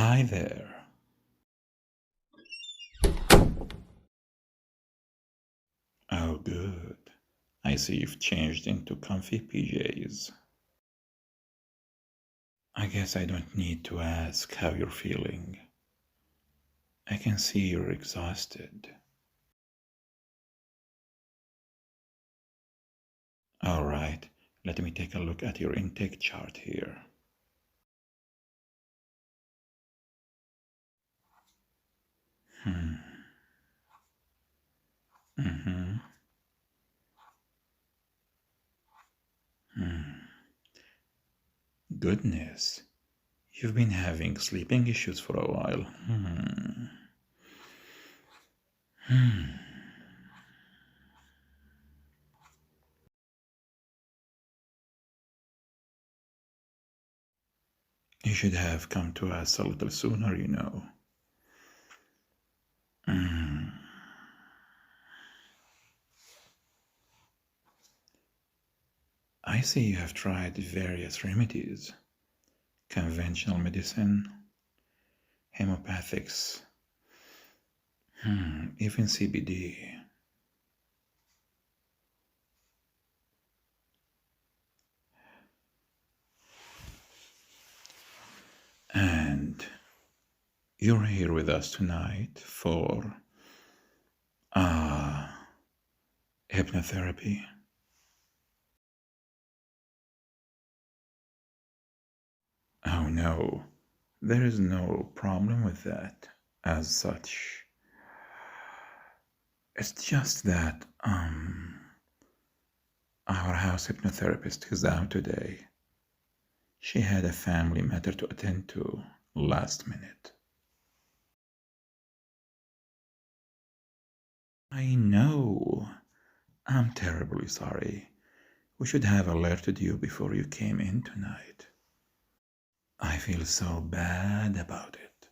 Hi there. Oh, good. I see you've changed into comfy PJs. I guess I don't need to ask how you're feeling. I can see you're exhausted. All right, let me take a look at your intake chart here. Hmm. Mm-hmm. Hmm. Goodness, you've been having sleeping issues for a while. Hmm. You should have come to us a little sooner, you know. Hmm. I see you have tried various remedies, conventional medicine, homeopathics, even CBD. And you're here with us tonight for hypnotherapy. Oh no, there is no problem with that as such. It's just that our house hypnotherapist is out today. She had a family matter to attend to last minute. I know. I'm terribly sorry. We should have alerted you before you came in tonight. I feel so bad about it.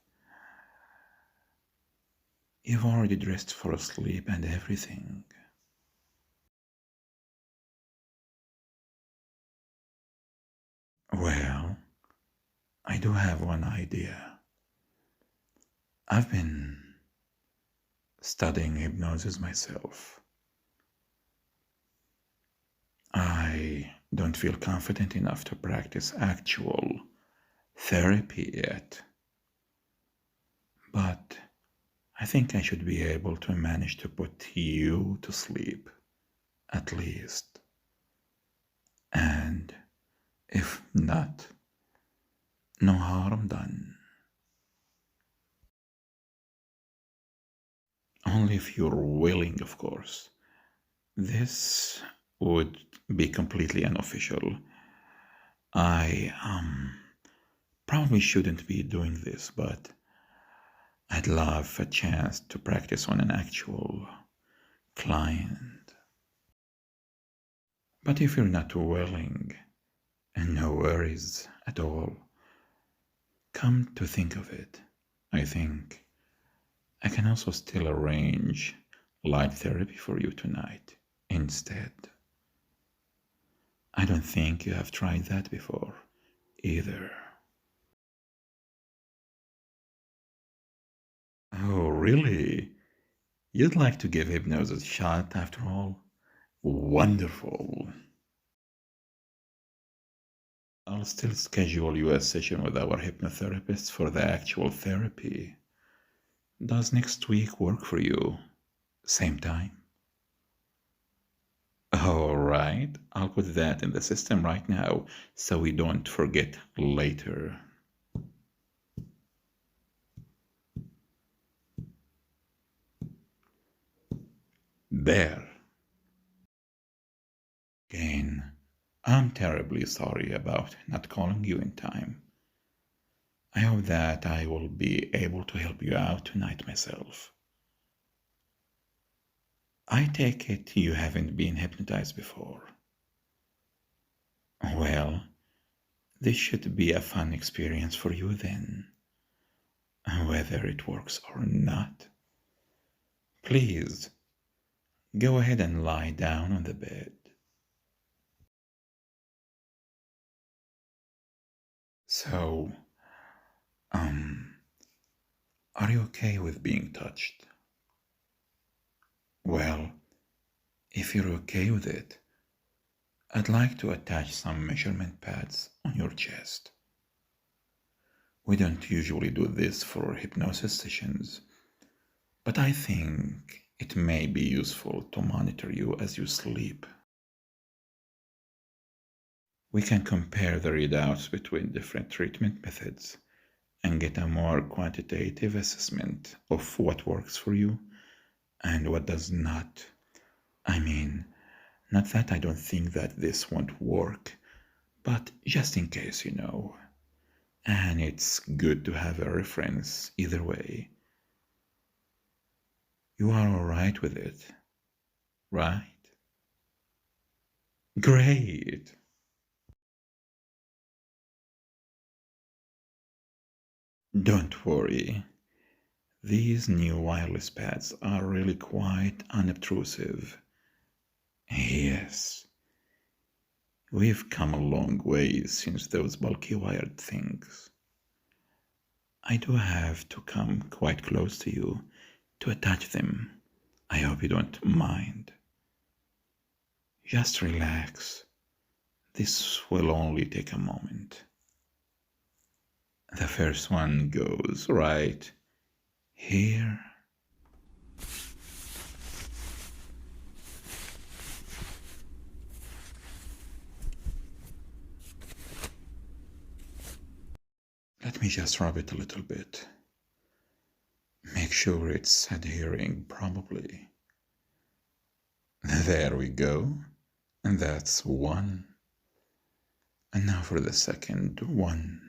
You've already dressed for sleep and everything. Well, I do have one idea. I've been studying hypnosis myself. I don't feel confident enough to practice actual therapy yet, but I think I should be able to manage to put you to sleep, at least. And if not, no harm done. Only if you're willing, of course. This would be completely unofficial. I probably shouldn't be doing this, but I'd love a chance to practice on an actual client. But if you're not willing, and no worries at all, come to think of it, I think I can also still arrange light therapy for you tonight instead. I don't think you have tried that before either. Oh, really? You'd like to give hypnosis a shot after all? Wonderful. I'll still schedule you a session with our hypnotherapist for the actual therapy. Does next week work for you? Same time? All right, I'll put that in the system right now so we don't forget later. There. Again, I'm terribly sorry about not calling you in time. I hope that I will be able to help you out tonight myself. I take it you haven't been hypnotized before. Well, this should be a fun experience for you then, whether it works or not. Please, go ahead and lie down on the bed. So, Are you okay with being touched? Well, if you're okay with it, I'd like to attach some measurement pads on your chest. We don't usually do this for hypnosis sessions, but I think it may be useful to monitor you as you sleep. We can compare the readouts between different treatment methods and get a more quantitative assessment of what works for you and what does not. I mean, not that I don't think that this won't work, but just in case, And it's good to have a reference either way. You are alright with it, right? Great! Don't worry. These new wireless pads are really quite unobtrusive. Yes, we've come a long way since those bulky wired things. I do have to come quite close to you to attach them. I hope you don't mind. Just relax. This will only take a moment. The first one goes right here. Let me just rub it a little bit. Make sure it's adhering properly. There we go. And that's one. And now for the second one.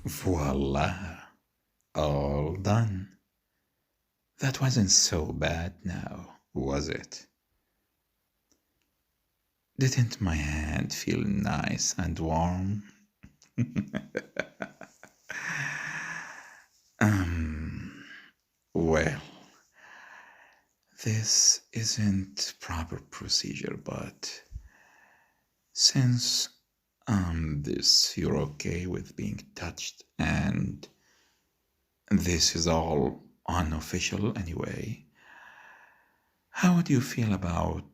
Voila! All done. That wasn't so bad now, was it? Didn't my hand feel nice and warm? Well, this isn't proper procedure, but since you're okay with being touched and this is all unofficial anyway, how would you feel about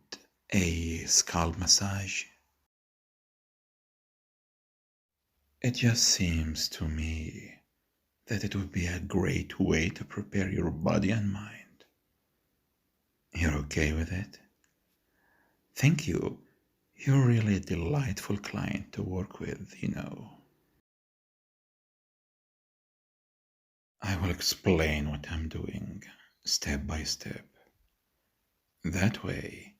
a scalp massage? It just seems to me that it would be a great way to prepare your body and mind. You're okay with it? Thank you. You're really a delightful client to work with. I will explain what I'm doing, step by step. That way,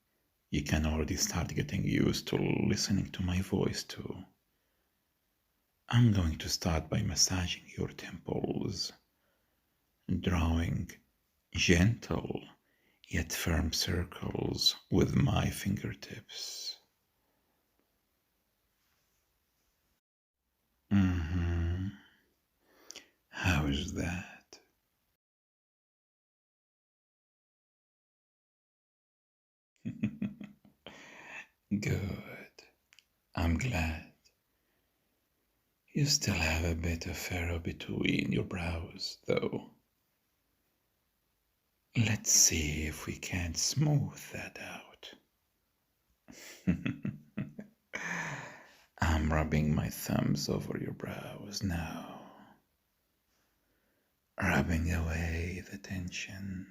you can already start getting used to listening to my voice too. I'm going to start by massaging your temples, drawing gentle yet firm circles with my fingertips. How is that? Good. I'm glad. You still have a bit of furrow between your brows, though. Let's see if we can't smooth that out. I'm rubbing my thumbs over your brows now, rubbing away the tension.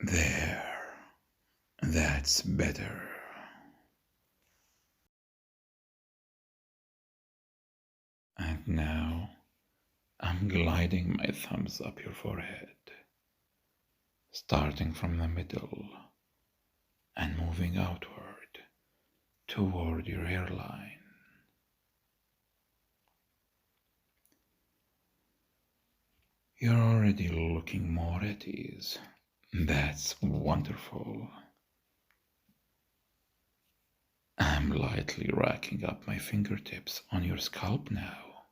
There, that's better. And now I'm gliding my thumbs up your forehead, starting from the middle and moving outward toward your hairline. You're already looking more at ease. That's wonderful. I'm lightly racking up my fingertips on your scalp now,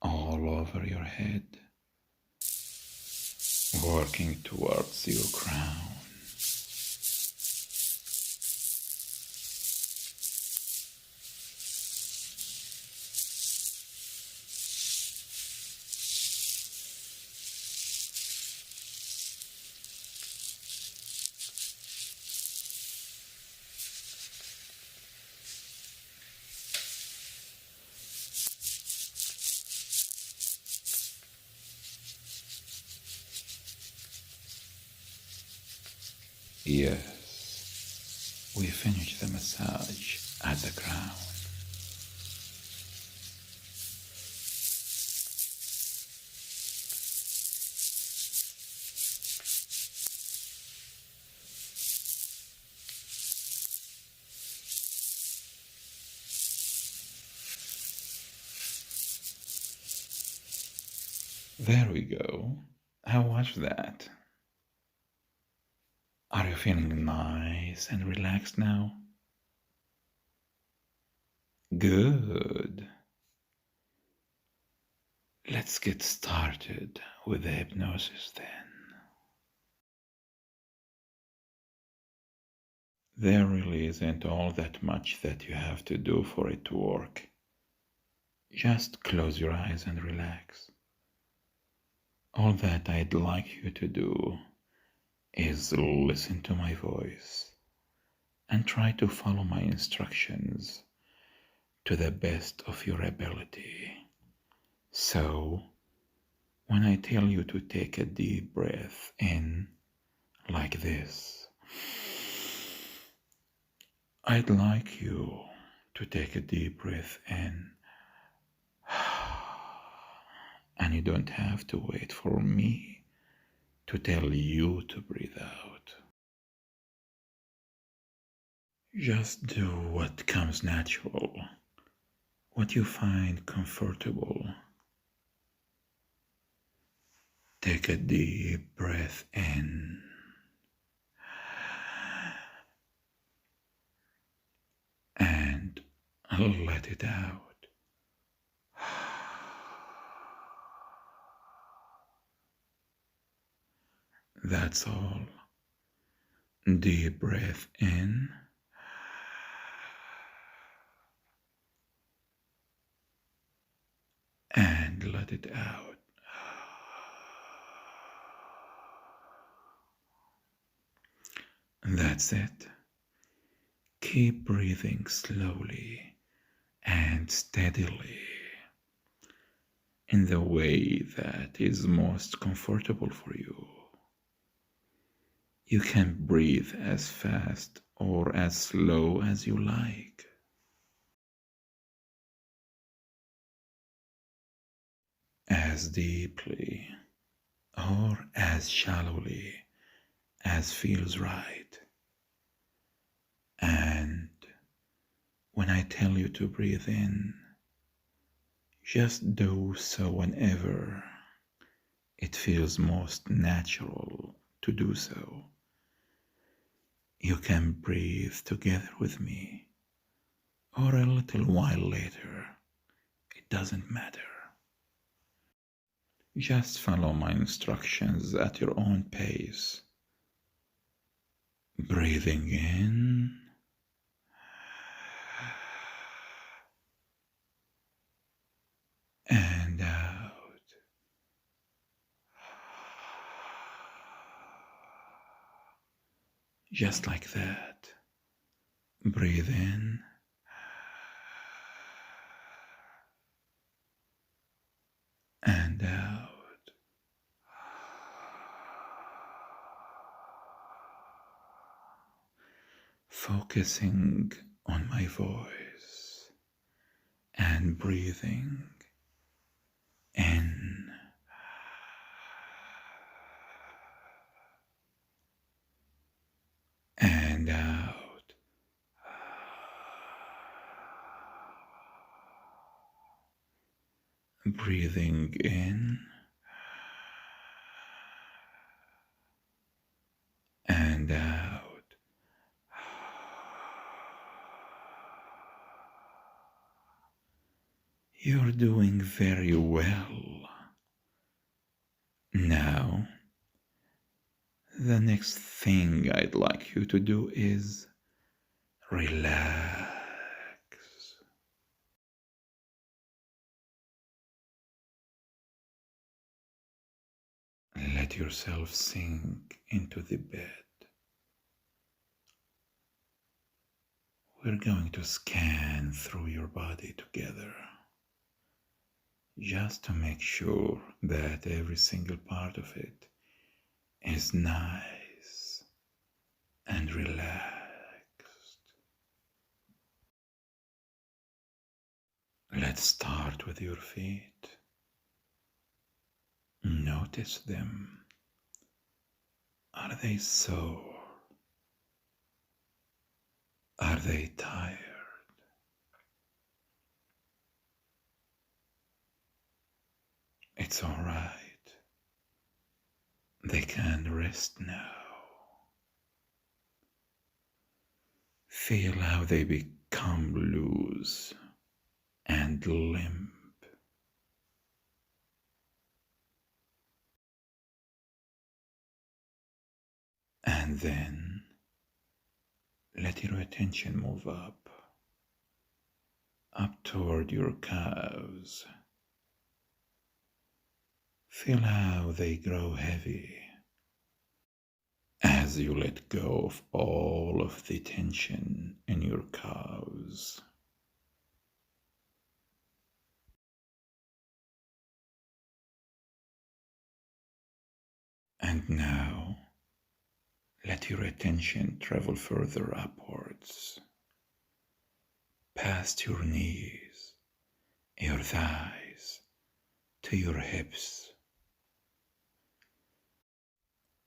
all over your head, working towards your crown. Yes, we finished the massage at the crown. There we go. How was that? Are you feeling nice and relaxed now? Good. Let's get started with the hypnosis then. There really isn't all that much that you have to do for it to work. Just close your eyes and relax. All that I'd like you to do is listen to my voice and try to follow my instructions to the best of your ability. So, when I tell you to take a deep breath in, like this, I'd like you to take a deep breath in, and you don't have to wait for me to tell you to breathe out. Just do what comes natural, what you find comfortable. Take a deep breath in and let it out. That's all. Deep breath in and let it out. That's it. Keep breathing slowly and steadily in the way that is most comfortable for you. You can breathe as fast or as slow as you like. As deeply or as shallowly as feels right. And when I tell you to breathe in, just do so whenever it feels most natural to do so. You can breathe together with me, or a little while later. It doesn't matter. Just follow my instructions at your own pace. Breathing in and out. Just like that. Breathe in and out. Focusing on my voice and breathing in and out. Breathing in and out. You're doing very well. Now, next thing I'd like you to do is relax. Let yourself sink into the bed. We're going to scan through your body together, just to make sure that every single part of it is nice and relaxed. Let's start with your feet. Notice them. Are they sore? Are they tired? It's all right. They can rest now. Feel how they become loose and limp. And then let your attention move up toward your calves. Feel how they grow heavy as you let go of all of the tension in your calves. And now, let your attention travel further upwards, past your knees, your thighs, to your hips,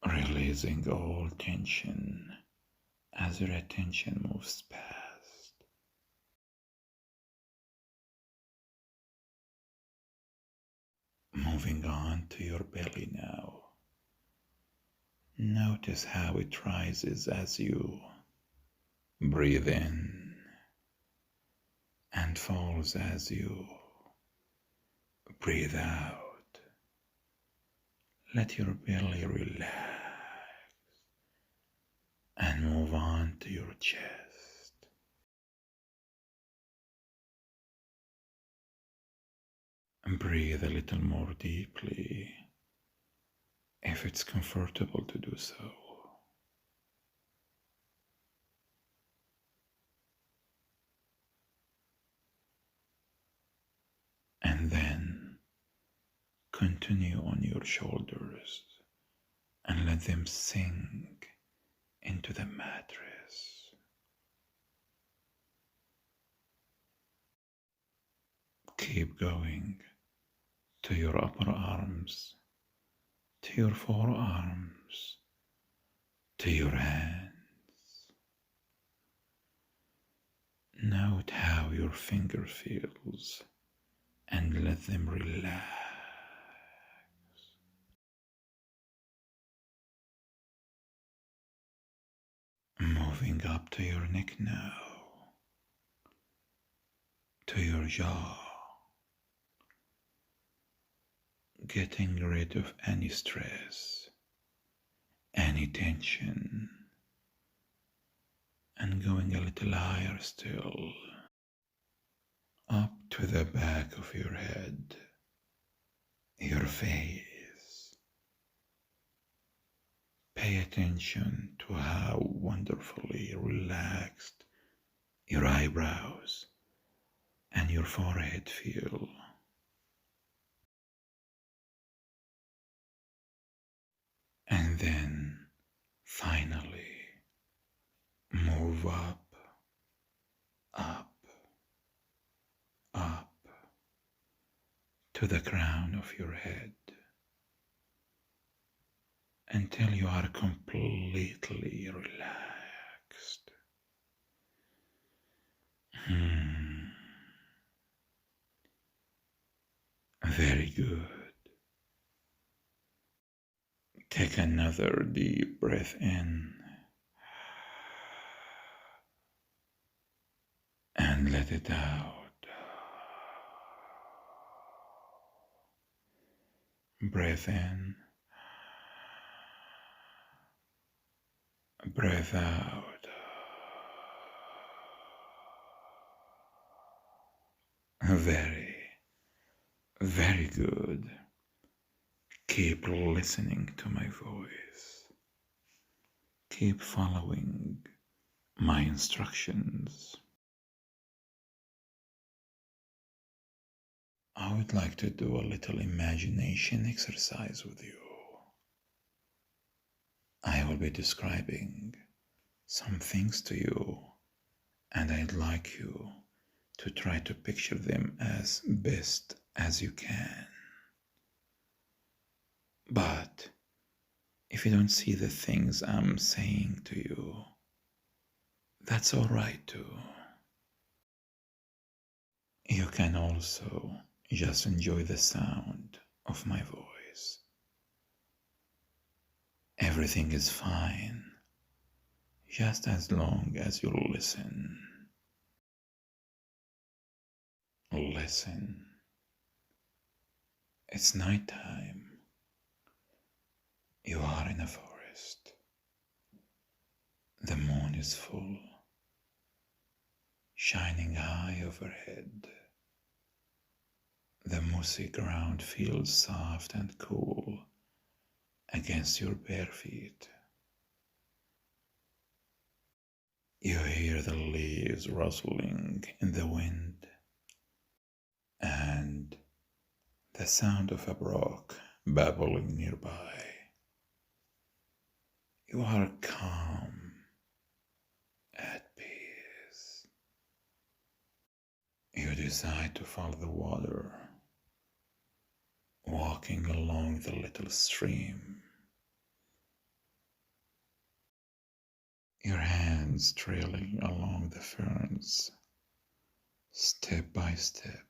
releasing all tension as your attention moves past. Moving on to your belly now. Notice how it rises as you breathe in and falls as you breathe out. Let your belly relax and move on to your chest. And breathe a little more deeply if it's comfortable to do so. And then continue on your shoulders and let them sink into the mattress. Keep going to your upper arms, to your forearms, to your hands. Note how your finger feels and let them relax. Moving up to your neck now, to your jaw, getting rid of any stress, any tension, and going a little higher still, up to the back of your head, your face. Pay attention to how wonderfully relaxed your eyebrows and your forehead feel. And then finally move up, up, up to the crown of your head until you are completely relaxed. Very good. Take another deep breath in and let it out. Breath in Breath out. Very, very good. Keep listening to my voice. Keep following my instructions. I would like to do a little imagination exercise with you. I will be describing some things to you, and I'd like you to try to picture them as best as you can. But if you don't see the things I'm saying to you, that's all right too. You can also just enjoy the sound of my voice. Everything is fine, just as long as you listen. Listen. It's nighttime. You are in a forest. The moon is full, shining high overhead. The mossy ground feels soft and cool against your bare feet. You hear the leaves rustling in the wind and the sound of a brook babbling nearby. You are calm, at peace. You decide to follow the water, walking along the little stream. Your hands trailing along the ferns, step by step,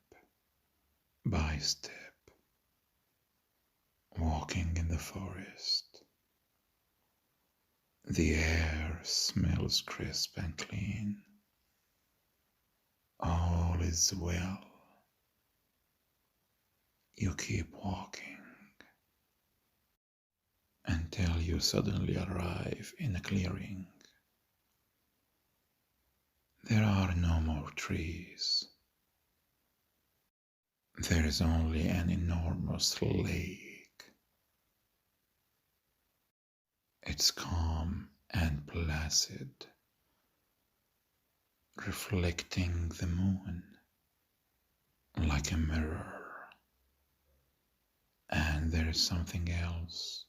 walking in the forest. The air smells crisp and clean. All is well. You keep walking until you suddenly arrive in a clearing. There are no more trees. There is only an enormous lake. It's calm and placid, reflecting the moon like a mirror. And there is something else.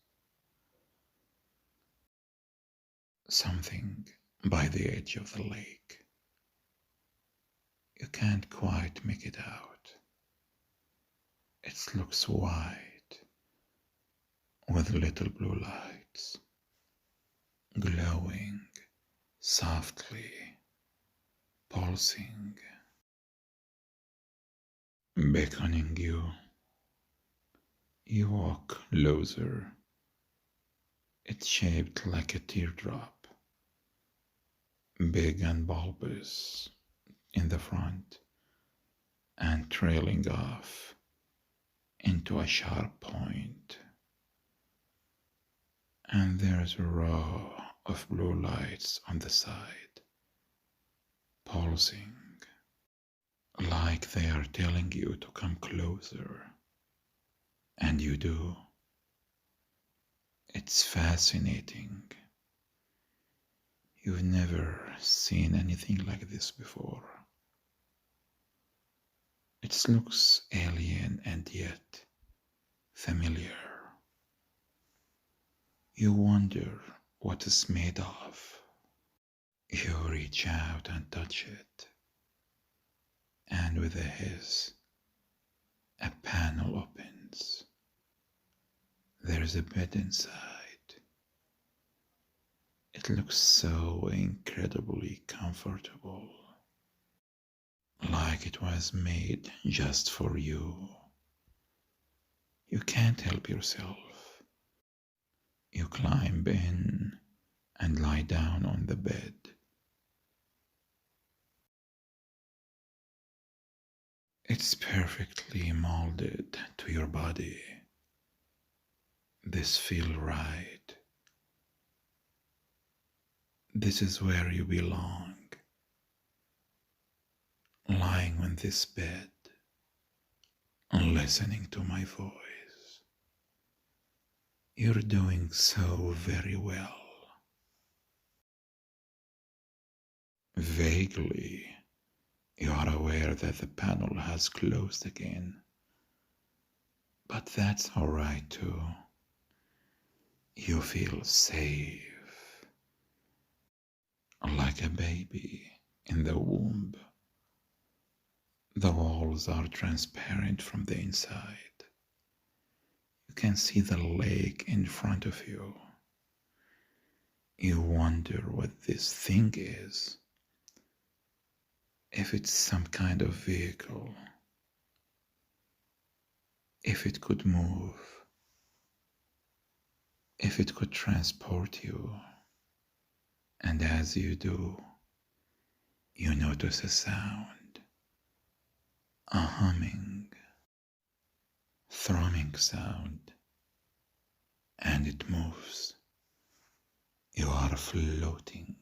Something by the edge of the lake. You can't quite make it out. It looks white, with little blue lights, glowing softly, pulsing, beckoning you. You walk closer. It's shaped like a teardrop, big and bulbous in the front, and trailing off into a sharp point. And there's a row of blue lights on the side, pulsing, like they are telling you to come closer. And you do. It's fascinating. You've never seen anything like this before. It looks alien and yet familiar. You wonder what it's made of. You reach out and touch it, and with a hiss, a panel opens. There's a bed inside. It looks so incredibly comfortable, like it was made just for you. You can't help yourself. You climb in and lie down on the bed. It's perfectly molded to your body. This feels right. This is where you belong, lying on this bed, listening to my voice. You're doing so very well. Vaguely, you are aware that the panel has closed again, but that's all right too. You feel safe, like a baby in the womb. The walls are transparent from the inside. You can see the lake in front of you. You wonder what this thing is. If it's some kind of vehicle. If it could move. If it could transport you. And as you do, you notice a sound. A humming, thrumming sound. And it moves. You are floating.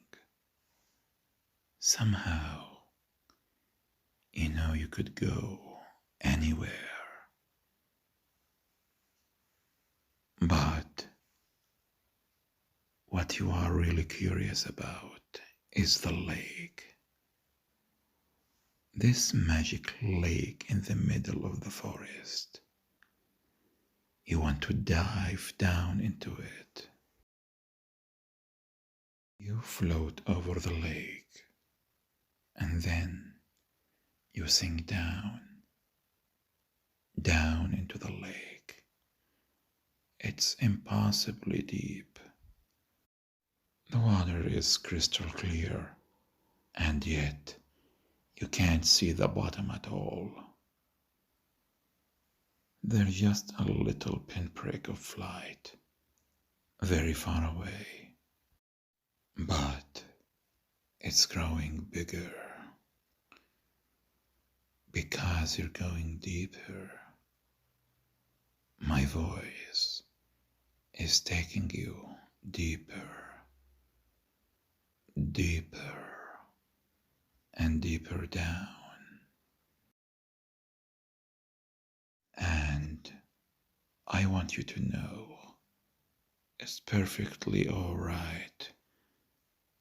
Somehow, you know you could go anywhere. But what you are really curious about is the lake. This magic lake in the middle of the forest. You want to dive down into it. You float over the lake, and then you sink down into the lake. It's impossibly deep. The water is crystal clear, and yet you can't see the bottom at all. There's just a little pinprick of light, very far away. But it's growing bigger because you're going deeper. My voice is taking you deeper, deeper, and deeper down. And I want you to know it's perfectly all right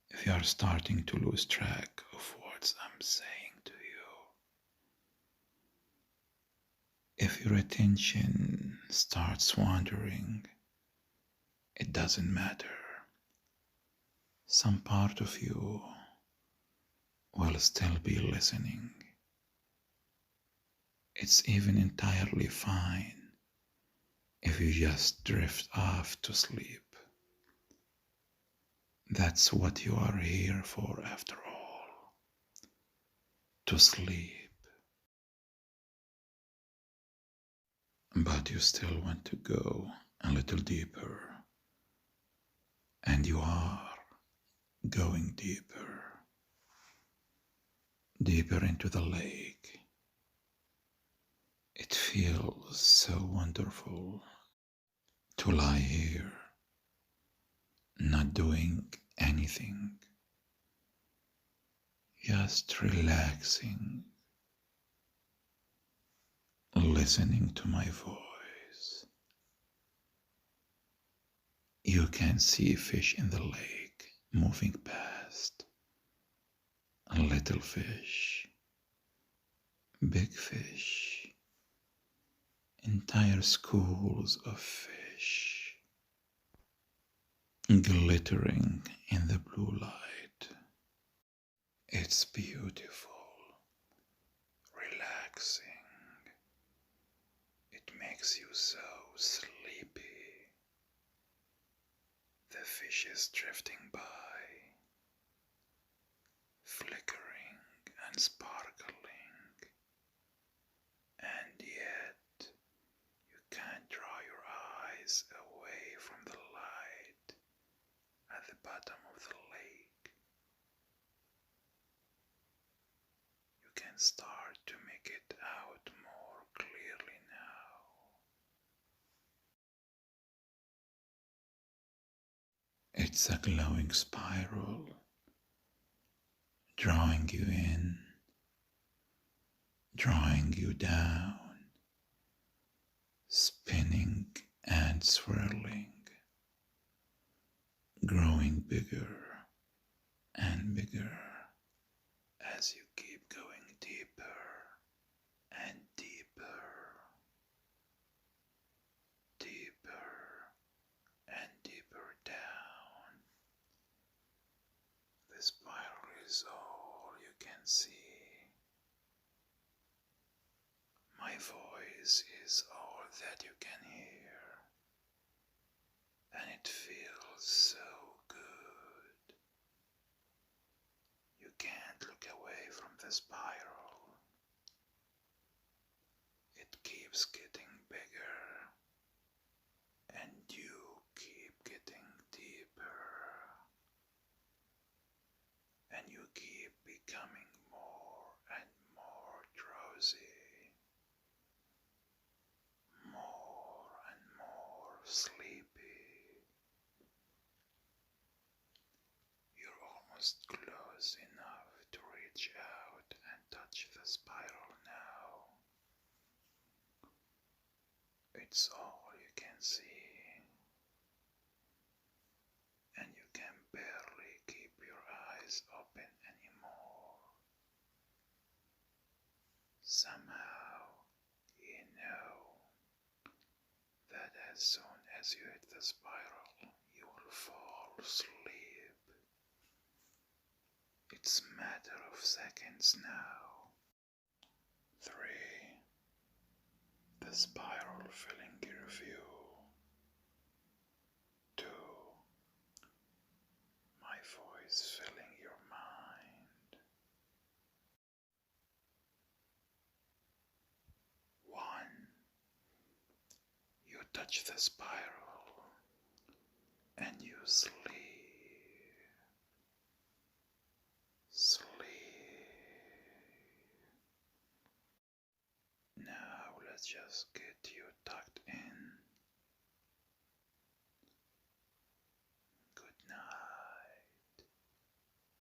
if you are starting to lose track of what I'm saying to you. If your attention starts wandering, it doesn't matter. Some part of you will still be listening. It's even entirely fine if you just drift off to sleep. That's what you are here for after all. To sleep. But you still want to go a little deeper. And you are going deeper. Deeper into the lake. It feels so wonderful to lie here, not doing anything, just relaxing, listening to my voice. You can see fish in the lake moving past. Little fish, big fish, entire schools of fish, glittering in the blue light. It's beautiful, relaxing. It makes you so sleepy. The fish is drifting by, flickering and sparkling, and yet you can't draw your eyes away from the light at the bottom of the lake. You can start to make it out more clearly now. It's a glowing spiral, drawing you in, drawing you down, spinning and swirling, growing bigger and bigger as you keep going deeper and deeper, deeper and deeper down. The spiral is all you can see. My voice is all that you can hear, and it feels so good. You can't look away from the spiral. It keeps getting bigger, and you keep getting deeper, and you keep becoming more and more drowsy, more and more sleepy. You're almost close enough to reach out and touch the spiral now. It's all you can see, and you can barely keep your eyes open anymore. Somehow, you know that as soon as you hit the spiral, you will fall asleep. It's a matter of seconds now. 3. The spiral filling your view. 2. My voice filling your mind. 1. You touch the spiral and you sleep. Sleep. Now let's just get